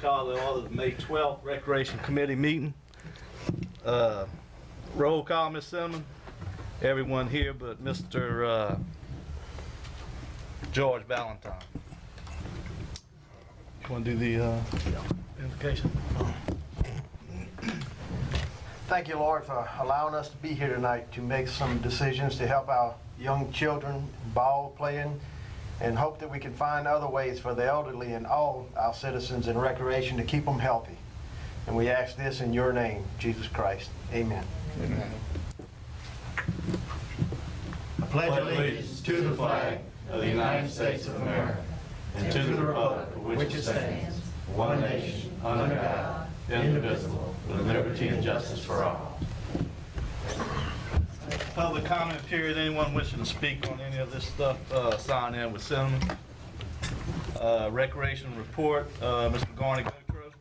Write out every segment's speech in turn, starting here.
Call the order of the May 12th Recreation Committee meeting. Roll call, Ms. Cinnamon. Everyone here but Mr. George Valentine. You want to do the invocation? Thank you, Lord, for allowing us to be here tonight to make some decisions to help our young children ball playing, and hope that we can find other ways for the elderly and all our citizens in recreation to keep them healthy. And we ask this in your name, Jesus Christ. Amen. Amen. I pledge allegiance to the flag of the United States of America and to the republic for which it stands, one nation, under God, indivisible, with liberty and justice for all. Public comment period. Anyone wishing to speak on any of this stuff, sign in with Cinnamon. Recreation report, Mr. Garney Goodcrow.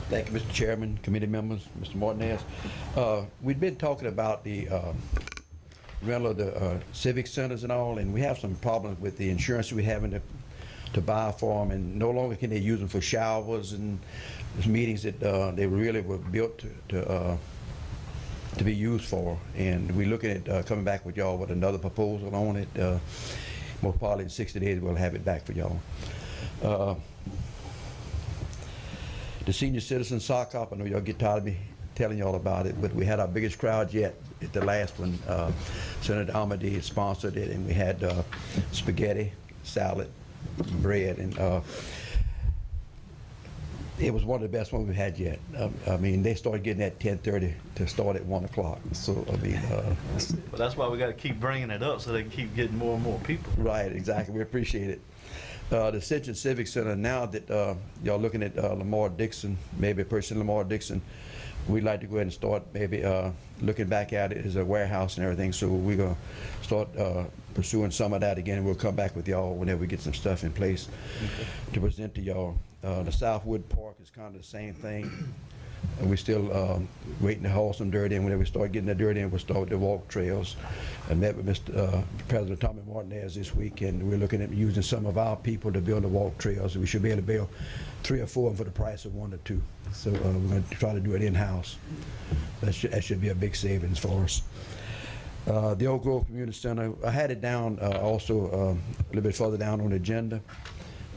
Thank you, Mr. Chairman, committee members, Mr. Martinez. We've been talking about the rental of the civic centers and all, and we have some problems with the insurance we're having to buy for them, and no longer can they use them for showers and meetings that they really were built to be used for. And we're looking at coming back with y'all with another proposal on it. Most probably in 60 days we'll have it back for y'all. The senior citizen sock hop, I know y'all get tired of me telling y'all about it, but we had our biggest crowd yet at the last one. Senator Amadi sponsored it, and we had spaghetti, salad, bread, and it was one of the best ones we've had yet. I mean, they started getting at 10:30 to start at 1 o'clock. So, I mean... But that's why we got to keep bringing it up so they can keep getting more and more people. Right, exactly. We appreciate it. The Ascension Civic Center, now that y'all looking at Lamar Dixon, maybe a person Lamar Dixon, we'd like to go ahead and start maybe looking back at it as a warehouse and everything. So we're going to start pursuing some of that again, and we'll come back with y'all whenever we get some stuff in place to present to y'all. The Southwood Park is kind of the same thing. And we're still waiting to haul some dirt in. Whenever we start getting the dirt in, we'll start the walk trails. I met with Mr. President Tommy Martinez this week, and we're looking at using some of our people to build the walk trails. We should be able to build 3 or 4 for the price of 1 or 2. So we're going to try to do it in-house. That should be a big savings for us. The Oak Grove Community Center, I had it down also a little bit further down on the agenda,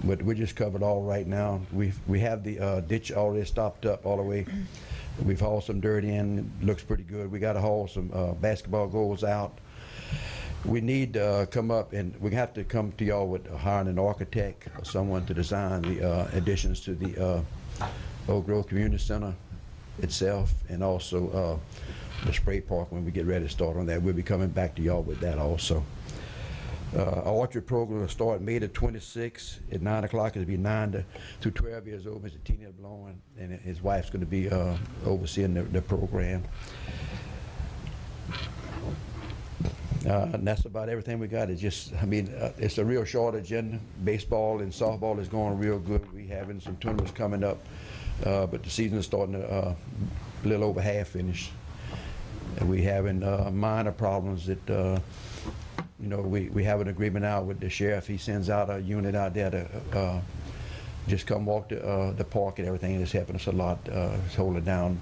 but we just covered all right now. We have the ditch already stopped up all the way. We've hauled some dirt in. It looks pretty good. We got to haul some basketball goals out. We need to come up, and we have to come to y'all with hiring an architect or someone to design the additions to the Oak Grove Community Center itself, and also the spray park when we get ready to start on that. We'll be coming back to y'all with that also. Our orchard program will start May the 26th at 9 o'clock. It'll be 9 to 12 years old. Mr. Tina Blowing and his wife's going to be overseeing the program. And that's about everything we got. It's just, I mean, it's a real short agenda. Baseball and softball is going real good. We having some tournaments coming up, but the season is starting to a little over half finished. And we having minor problems that, you know, we have an agreement out with the sheriff. He sends out a unit out there to just come walk the park and everything. It's helping us a lot. It's holding down.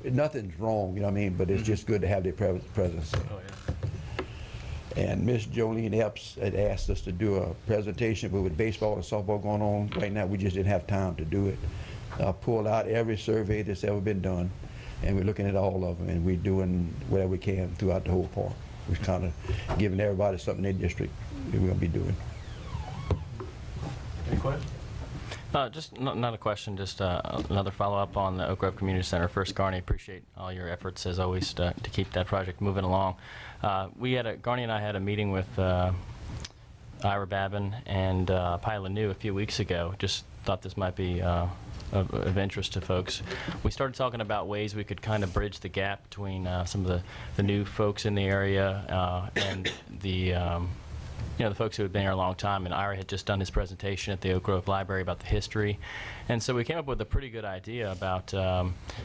Nothing's wrong, you know what I mean, but it's just good to have their presence. Oh, yeah. And Miss Jolene Epps had asked us to do a presentation, but with baseball and softball going on right now, we just didn't have time to do it. I pulled out every survey that's ever been done, and we're looking at all of them, and we're doing whatever we can throughout the whole park. We're kind of giving everybody something in their district that we're going to be doing. Any questions? Just not a question, just another follow-up on the Oak Grove Community Center. First, Garney, appreciate all your efforts as always to keep that project moving along. Garney and I had a meeting with Ira Babin and Pilot New a few weeks ago. Just thought this might be of interest to folks. We started talking about ways we could kind of bridge the gap between some of the new folks in the area and the the folks who had been here a long time, and Ira had just done his presentation at the Oak Grove Library about the history. And so we came up with a pretty good idea about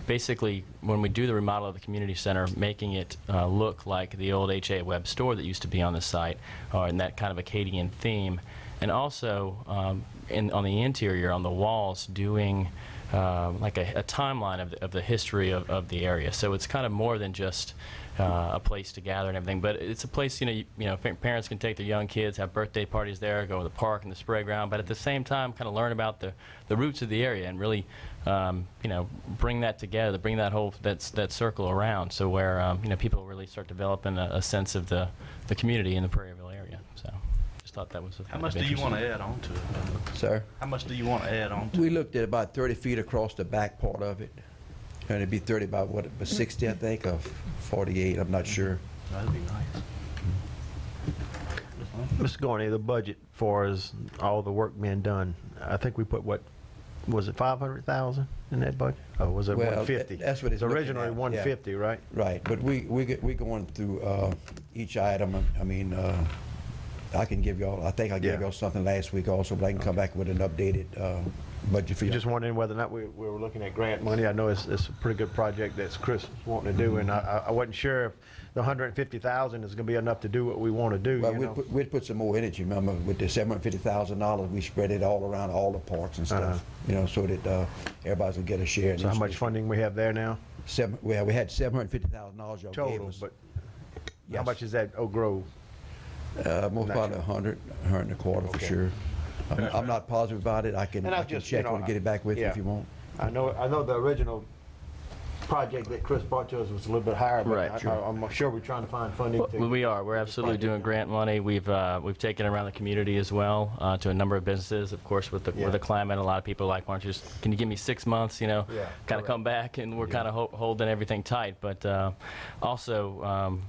basically when we do the remodel of the community center, making it look like the old H.A. Webb store that used to be on the site, in that kind of Acadian theme. And also on the interior, on the walls, doing like a timeline of the history of the area. So it's kind of more than just a place to gather and everything, but it's a place, parents can take their young kids, have birthday parties there, go to the park and the spray ground, but at the same time kind of learn about the roots of the area and really, bring that together, bring that whole, that circle around, so where, people really start developing a sense of the community in the Prairieville area. So just thought that was How much do you want to add on to it? Sir? How much do you want to add on to it? We looked at about 30 feet across the back part of it. And it'd be 30 by what, 60, I think, or 48, I'm not sure. That'd be nice. Mr. Garney, the budget for all the work being done, I think we put, what, was it 500,000 in that budget? Oh, was it Well, 150? that's what it's looking originally at, 150, right? Right, but we going through each item. I mean, I can give y'all, I think I gave Yeah. y'all something last week also, but I can come back with an updated budget for you. Just wondering whether or not we were looking at grant money. I know it's a pretty good project that Chris was wanting to do, and I wasn't sure if the 150,000 is going to be enough to do what we want to do. Well, we'd put some more energy. Remember, with the $750,000, we spread it all around all the parks and stuff, so that everybody's gonna get a share. in So how each much district. funding we have there now? We had $750,000 y'all gave Total, us. but how Yes. much is that Oak Grove? Most probably 100 and a quarter for Okay. sure. I'm not positive about it. I can And check on and get it back with you if you want. I know the original project that Chris brought to us was a little bit higher, but Right, sure. I'm sure we're trying to find funding to. We are. We're absolutely doing grant money. We've taken it around the community as well to a number of businesses. Of course, with the climate, a lot of people are like, "Why don't you can you give me 6 months? Kind of correct. come back," and we're kind of holding everything tight. But also.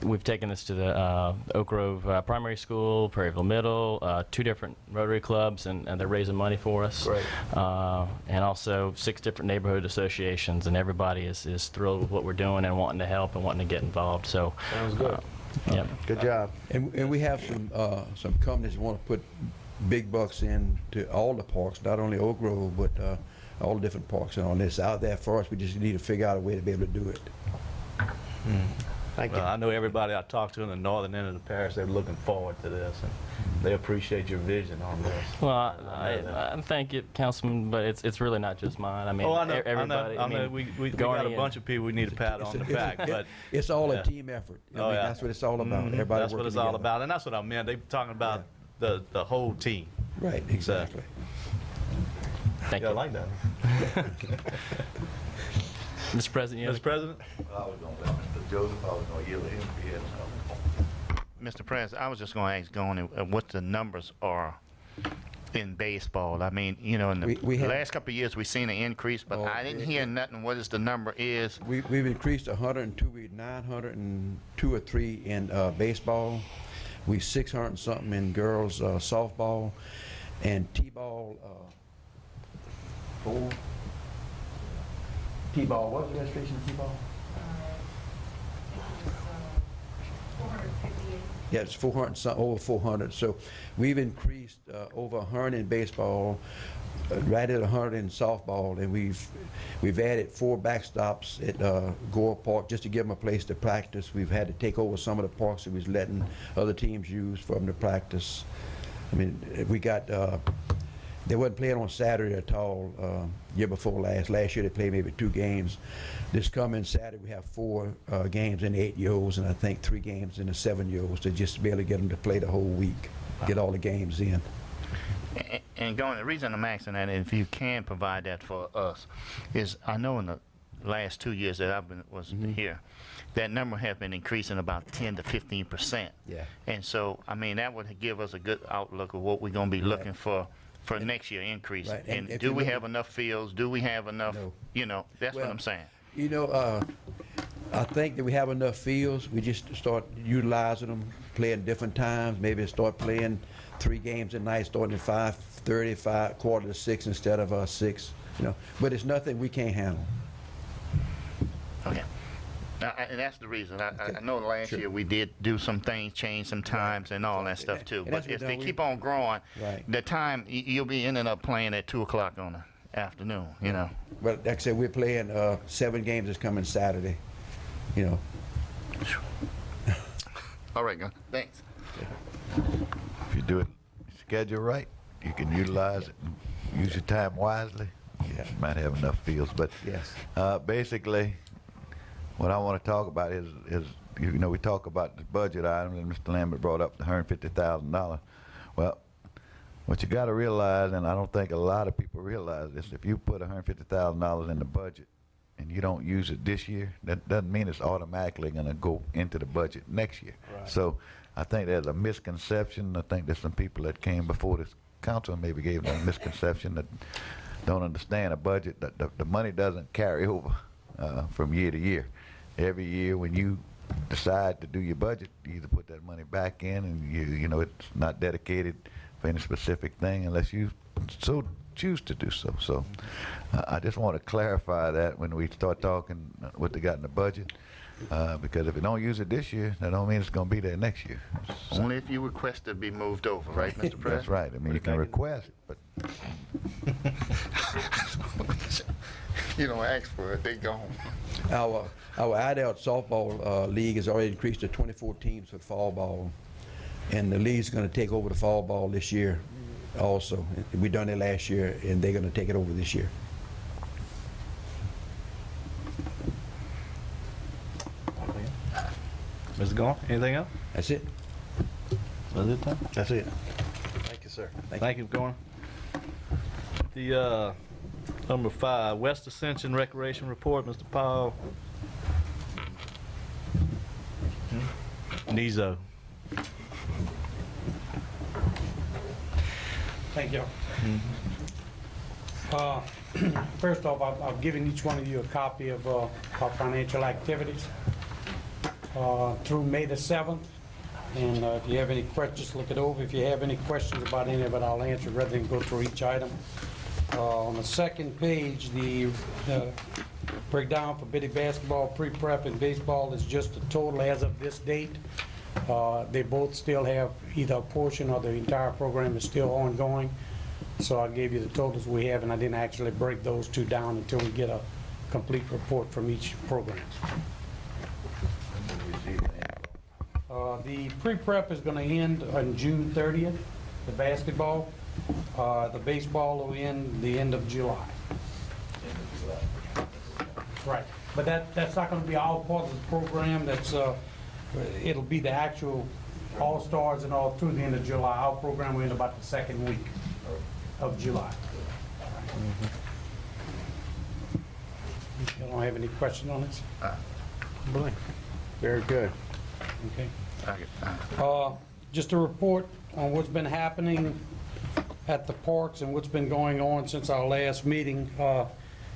We've taken this to the Oak Grove Primary School, Prairieville Middle, 2 different Rotary clubs, and they're raising money for us. Great. And also 6 different neighborhood associations, and everybody is thrilled with what we're doing and wanting to help and wanting to get involved. So Sounds good. yeah. Good job. And we have some companies that want to put big bucks into all the parks, not only Oak Grove, but all the different parks and on this out there for us. We just need to figure out a way to be able to do it. Thank you. Well, I know everybody I talked to in the northern end of the parish, they're looking forward to this, and they appreciate your vision on this. Well, I thank you, Councilman, but it's really not just mine. I mean, Oh, I know, everybody. I know, we got a bunch of people we need to pat on the back, but It's all Yeah. a team effort. I Oh, mean, yeah. that's what it's all about. Everybody that's what working it's all together. about, and that's what I meant. They talking about the whole team. Right, exactly. Thank Yeah, I you. like that. Mr. President, you have Mr. President? I was going to let Mr. Joseph, I was going to yield to him if he had something. Mr. President, I was just going to ask going what the numbers are in baseball. I mean, in the We have- last couple of years we've seen an increase, but Oh, I didn't hear nothing. What is the number is? We've increased 102, we 902 or 3 in baseball. We 600 and something in girls softball, and T-ball 4. T-ball, what's the registration of T-ball? Yeah, it's 400 and something, over 400. So we've increased over 100 in baseball, right at 100 in softball, and we've added 4 backstops at Gore Park just to give them a place to practice. We've had to take over some of the parks that we was letting other teams use for them to practice. I mean, we got, they wasn't playing on Saturday at all year before last. Last year they played maybe 2 games. This coming Saturday we have 4 games in the 8-year-olds and I think 3 games in the 7-year-olds to just be able to get them to play the whole week, get all the games in. And going, the reason I'm asking that, if you can provide that for us, is I know in the last 2 years that I've been here, that number has been increasing about 10 to 15%. Yeah. And so, I mean, that would give us a good outlook of what we're going to be looking for next year increase. Right, and And if do you we look have enough fields? Do we have enough? No. That's what Well, I'm saying. You know, I think that we have enough fields. We just start utilizing them, playing different times. Maybe start playing 3 games a night, starting at 5:30, 5:45 instead of 6. But it's nothing we can't handle. Okay. And that's the reason. I know last year we did do some things, change some times and all that stuff too. And But that's what if they we- keep on growing, Right. the time you'll be ending up playing at 2 o'clock on the afternoon. You know. But like I said, we're playing 7 games this coming Saturday. You know. All right, Gun. Thanks. If you do it schedule right, you can utilize it and use your time wisely. Yeah. You might have enough fields, but Yes. basically, what I want to talk about is you know, we talk about the budget items, and Mr. Lambert brought up the $150,000. Well, what you got to realize, and I don't think a lot of people realize this, if you put $150,000 in the budget and you don't use it this year, that doesn't mean it's automatically going to go into the budget next year. Right. So I think there's a misconception. I think there's some people that came before this council maybe gave them a misconception that don't understand a budget. That the money doesn't carry over from year to year. Every year when you decide to do your budget, you either put that money back in, and you know it's not dedicated for any specific thing unless you so choose to do so. So I just want to clarify that when we start talking what they got in the budget, because if you don't use it this year, that don't mean it's going to be there next year. Only if you request to be moved over, right, Mr. President? That's right. I mean, you can request, but You don't ask for it, they gone. Our adult softball league has already increased to 24 teams for fall ball, and the league's going to take over the fall ball this year also. We done it last year, and they're going to take it over this year. Mr. Gone, anything else? That's it. That's it, Tom? That's it. Thank you, sir. Thank you for going. The number 5, West Ascension Recreation Report, Mr. Powell. Nizo. Thank you. First off, I've given each one of you a copy of our financial activities through May the 7th. And if you have any questions, look it over. If you have any questions about any of it, I'll answer rather than go through each item. On the second page, the breakdown for Biddy basketball, pre-prep, and baseball is just a total as of this date. They both still have either a portion or the entire program is still ongoing. So I gave you the totals we have, and I didn't actually break those two down until we get a complete report from each program. The pre-prep is going to end on June 30th, the basketball. The baseball will end the end of July. Right, but that's not going to be all part of the program. It'll be the actual all-stars and all through the end of July. Our program will end about the second week of July. You don't have any questions on this? Very good. Okay. Okay. Just a report on what's been happening at the parks and what's been going on since our last meeting, and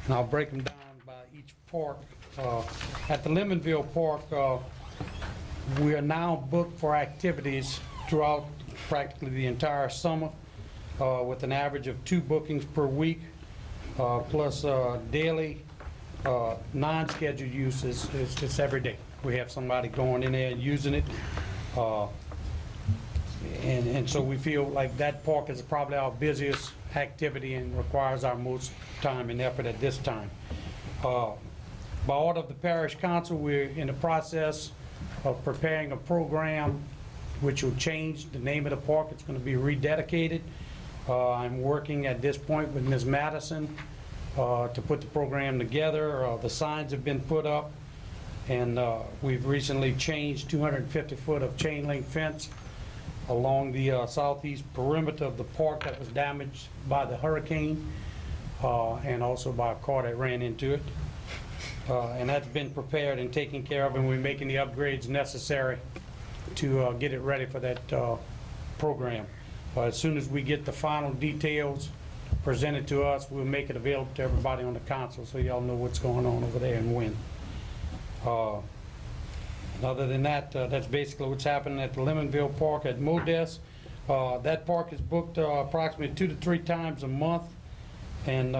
I'll break them down by each park. At the Lemonville Park, we are now booked for activities throughout practically the entire summer, with an average of 2 bookings per week, plus daily non-scheduled use is every day. We have somebody going in there and using it. And so we feel like that park is probably our busiest activity and requires our most time and effort at this time. By order of the Parish Council, we're in the process of preparing a program which will change the name of the park. It's going to be rededicated. I'm working at this point with Ms. Madison to put the program together. The signs have been put up, and we've recently changed 250 foot of chain link fence along the southeast perimeter of the park that was damaged by the hurricane and also by a car that ran into it. And that's been prepared and taken care of, and we're making the upgrades necessary to get it ready for that program. As soon as we get the final details presented to us, we'll make it available to everybody on the council so y'all know what's going on over there and when. Other than that, that's basically what's happening at the Lemonville Park. At Modes, that park is booked approximately 2 to 3 times a month, and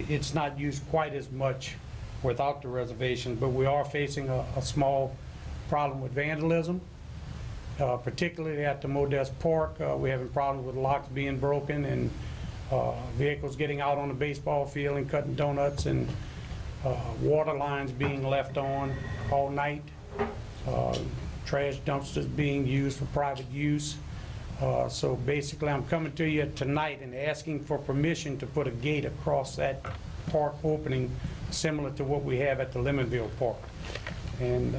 it's not used quite as much without the reservation, but we are facing a small problem with vandalism, particularly at the Modest Park. We're having problems with locks being broken and vehicles getting out on the baseball field and cutting donuts, and water lines being left on all night, trash dumpsters being used for private use. So basically, I'm coming to you tonight and asking for permission to put a gate across that park opening similar to what we have at the Lemonville Park. And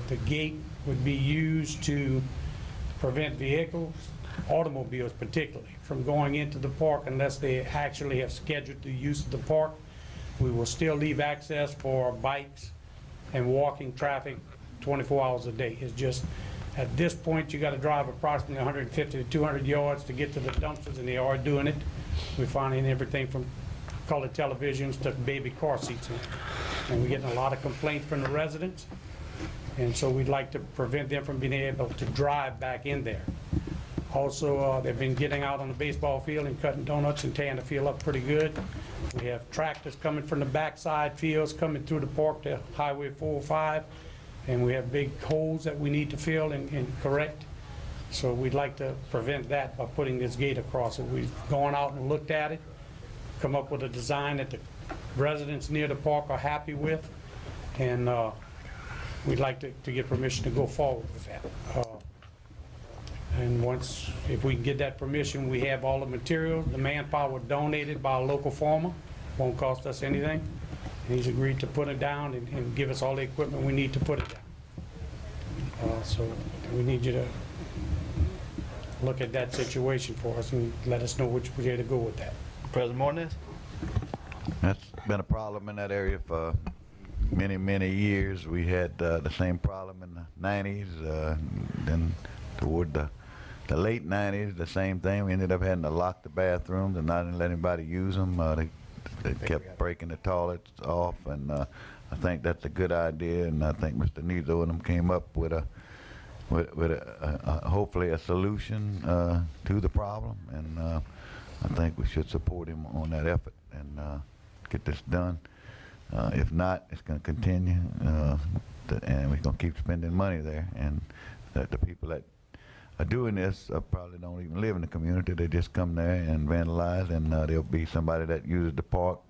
the gate would be used to prevent vehicles, automobiles particularly, from going into the park unless they actually have scheduled the use of the park. We will still leave access for bikes and walking traffic 24 hours a day. It's just, at this point, you got to drive approximately 150 to 200 yards to get to the dumpsters, and they are doing it. We're finding everything from colored televisions to baby car seats. And we're getting a lot of complaints from the residents. And so we'd like to prevent them from being able to drive back in there. Also, they've been getting out on the baseball field and cutting donuts and tearing the field up pretty good. We have tractors coming from the backside fields coming through the park to Highway 405. And we have big holes that we need to fill and correct. So we'd like to prevent that by putting this gate across it. We've gone out and looked at it, come up with a design that the residents near the park are happy with, and we'd like to get permission to go forward with that. And once, if we can get that permission, we have all the materials, the manpower donated by a local farmer, won't cost us anything. And he's agreed to put it down and give us all the equipment we need to put it down. So we need you to look at that situation for us and let us know which way to go with that. President Mornes? That's been a problem in that area for many, many years. We had the same problem in the 90s, then toward the late 90s, the same thing. We ended up having to lock the bathrooms and not let anybody use them. They kept breaking the toilets off, and I think that's a good idea, and I think Mr. Nizo and them came up with hopefully a solution to the problem, and I think we should support him on that effort and get this done. If not, it's going to continue, and we're going to keep spending money there, and the people that are doing this probably don't even live in the community. They just come there and vandalize, and there'll be somebody that uses the park.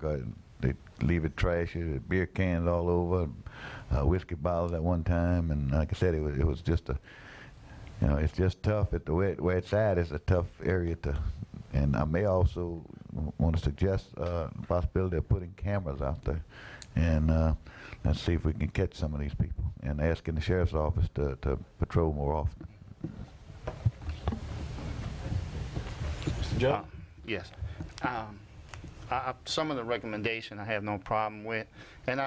They leave it trashy, beer cans all over, whiskey bottles at one time, and like I said, it was just it's just tough. Where it's at is a tough area to, and I may also want to suggest the possibility of putting cameras out there, and let's see if we can catch some of these people, and asking the sheriff's office to patrol more often. Mr. Joe? Yes. Some of the recommendation I have no problem with, and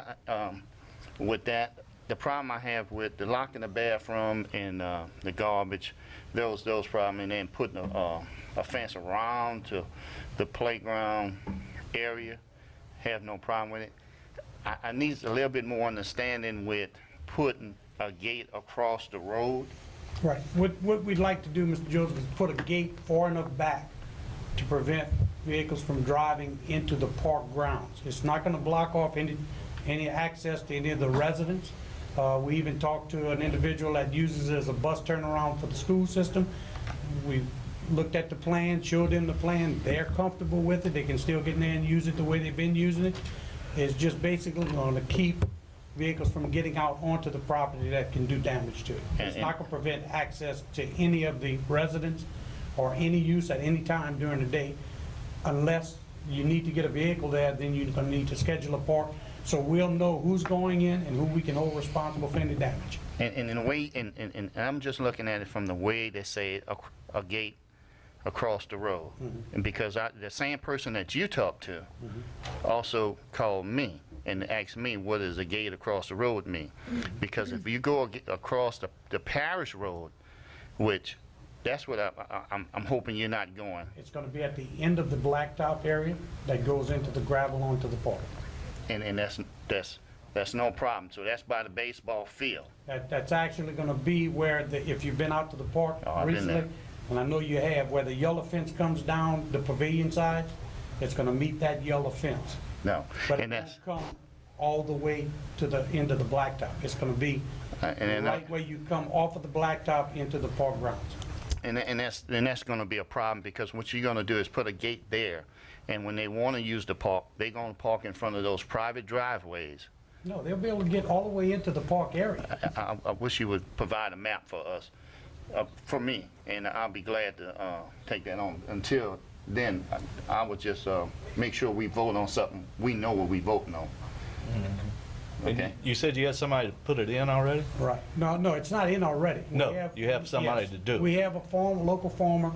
with that, the problem I have with the locking the bathroom and the garbage, those problems, and then putting a fence around to the playground area, have no problem with it. I need a little bit more understanding with putting a gate across the road. Right. What we'd like to do, Mr. Joseph, is put a gate far enough back to prevent vehicles from driving into the park grounds. It's not going to block off any access to any of the residents. We even talked to an individual that uses it as a bus turnaround for the school system. We looked at the plan, showed them the plan. They're comfortable with it. They can still get in there and use it the way they've been using it. It's just basically going to keep vehicles from getting out onto the property that can do damage to it. It's not going to prevent access to any of the residents or any use at any time during the day, unless you need to get a vehicle there, then you're going to need to schedule a park, so we'll know who's going in and who we can hold responsible for any damage. And in a way, and I'm just looking at it from the way they say a gate across the road. And because the same person that you talked to also called me and asked me, what does a gate across the road mean? Because if you go across the Parish Road, which that's what I'm hoping you're not going. It's going to be at the end of the blacktop area that goes into the gravel onto the park. And that's no problem. So that's by the baseball field. That's actually going to be where if you've been out to the park recently, and I know you have, where the yellow fence comes down the pavilion side, it's going to meet that yellow fence. No, But and it won't come all the way to the end of the blacktop. It's going to be And the then right way you come off of the blacktop into the park grounds. And that's going to be a problem, because what you're going to do is put a gate there, and when they want to use the park, they're going to park in front of those private driveways. No, they'll be able to get all the way into the park area. I wish you would provide a map for us, for me, and I'll be glad to take that on. Until then, I would just make sure we vote on something we know what we're voting on. Okay. You said you had somebody to put it in already? Right. No, it's not in already. No, you have somebody to do it. We have a local farmer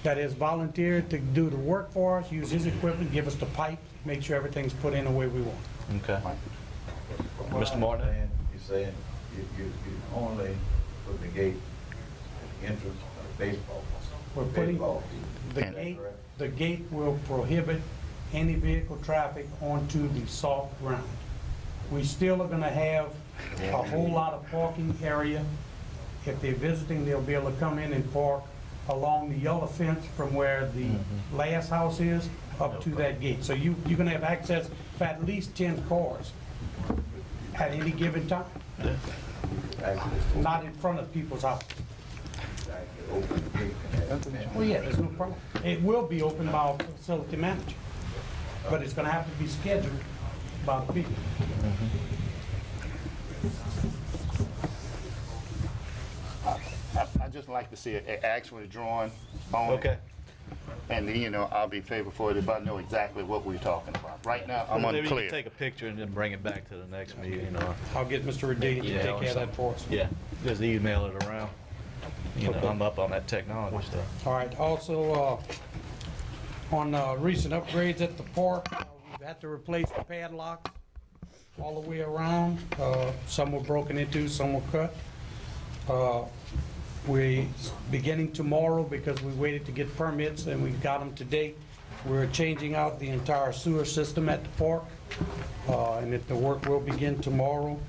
that has volunteered to do the work for us, use his equipment, give us the pipe, make sure everything's put in the way we want. Okay. What Mr. I'm Martin? saying, you're saying you only put the gate at the entrance of the baseball. We're putting Baseball field. the gate will prohibit any vehicle traffic onto the soft ground. We still are gonna have a whole lot of parking area. If they're visiting, they'll be able to come in and park along the yellow fence from where the last house is up to that gate. So you're gonna have access for at least 10 cars at any given time, not in front of people's houses. Open the gate and have it. Well, yeah, there's no problem. It will be open by our facility manager, but it's gonna have to be scheduled by the people. I'd just like to see an actual drawing on it. Okay. And then, you know, I'll be favorable for it if I know exactly what we're talking about. Right now, I'm Maybe you can unclear. take a picture and then bring it back to the next meeting, or, I'll get Mr. Radini to Yeah, take or care of that for us. yeah, just email it around. You know, Okay. I'm up on that technology stuff. All right, also, on recent upgrades at the park, we've had to replace the padlocks all the way around. Some were broken into, some were cut. We, beginning tomorrow, because we waited to get permits and we got them today, we're changing out the entire sewer system at the park, and the work will begin tomorrow.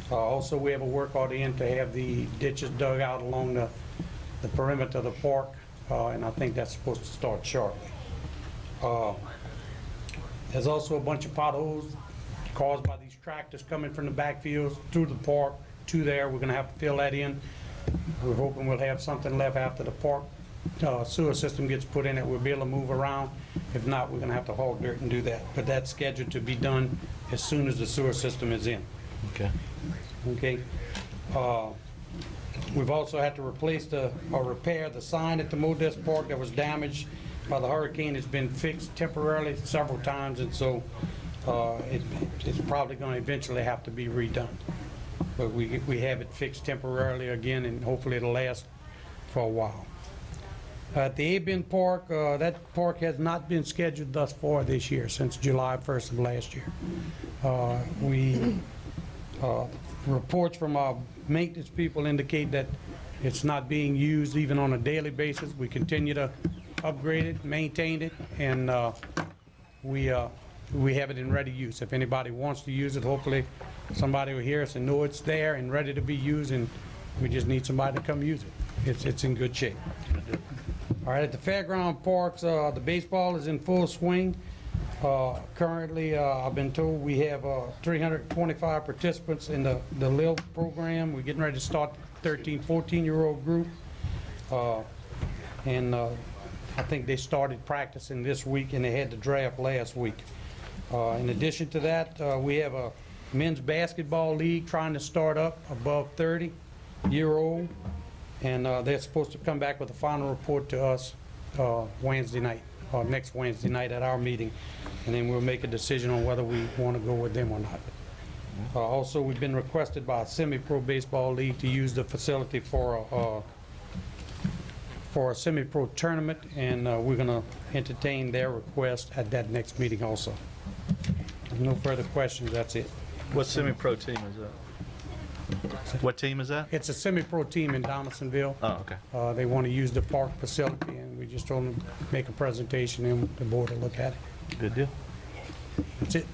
Also, we have a work order in to have the ditches dug out along the perimeter of the park, and I think that's supposed to start shortly. There's also a bunch of potholes caused by these tractors coming from the backfields through the park to there. We're gonna have to fill that in. We're hoping we'll have something left after the park sewer system gets put in, that we'll be able to move around. If not, we're gonna have to haul dirt and do that. But that's scheduled to be done as soon as the sewer system is in. Okay. Okay. We've also had to replace or repair the sign at the Modest Park that was damaged by the hurricane. It's been fixed temporarily several times, and so it's probably going to eventually have to be redone. But we have it fixed temporarily again, and hopefully it'll last for a while. At the A-Bin Park, that park has not been scheduled thus far this year, since July 1st of last year. Reports from our maintenance people indicate that it's not being used even on a daily basis. We continue to upgrade it, maintain it, and we have it in ready use. If anybody wants to use it, hopefully somebody will hear us and know it's there and ready to be used, and we just need somebody to come use it. It's in good shape. All right, at the Fairground Parks, the baseball is in full swing. Currently, I've been told we have 325 participants in the LIL program. We're getting ready to start the 13, 14-year-old group. And I think they started practicing this week, and they had the draft last week. In addition to that, we have a men's basketball league trying to start up above 30-year-old, and they're supposed to come back with a final report to us Wednesday night, or next Wednesday night at our meeting, and then we'll make a decision on whether we want to go with them or not. Also, we've been requested by a semi-pro baseball league to use the facility for a semi-pro tournament, and we're going to entertain their request at that next meeting also. If no further questions, that's it. What semi-pro team is that? What team is that? It's a semi-pro team in Donaldsonville. Oh, okay. They want to use the park facility, and we just told them to make a presentation, and the board will look at it. Good deal. That's it.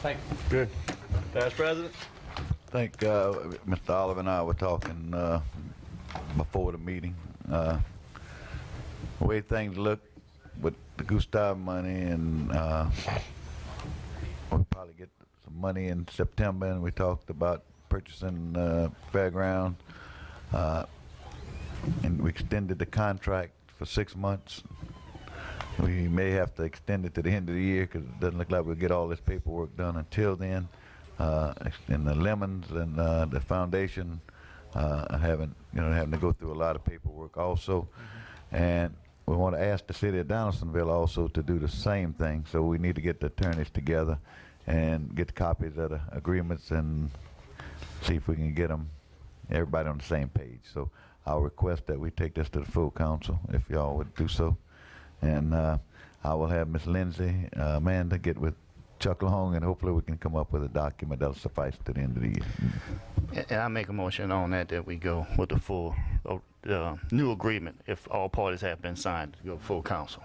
Thank you. Good. Past President? I think Mr. Oliver and I were talking before the meeting. The way things look with the Gustav money, and we'll probably get some money in September, and we talked about purchasing fairground, and we extended the contract for 6 months. We may have to extend it to the end of the year because it doesn't look like we'll get all this paperwork done until then. And the Lemons and the foundation having to go through a lot of paperwork also. And we want to ask the city of Donaldsonville also to do the same thing. So we need to get the attorneys together and get copies of the agreements and see if we can get them, everybody on the same page. So I'll request that we take this to the full council, if y'all would do so. And I will have Miss Lindsay, Amanda get with Chuck Long, and hopefully we can come up with a document that'll suffice to the end of the year. And I make a motion on that we go with the full new agreement if all parties have been signed to go full council.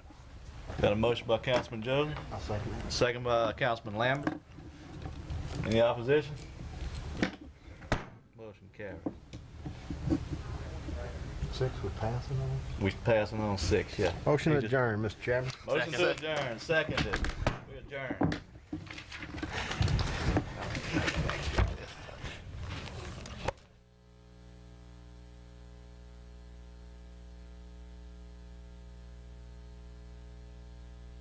Got a motion by Councilman Jones, I'll second that. second by Councilman Lambert. Any opposition? Motion carried. 6, we're passing on. We passing on 6, yeah. Motion You just- adjourned, Mr. Chairman. Motion to adjourn, seconded. We adjourn.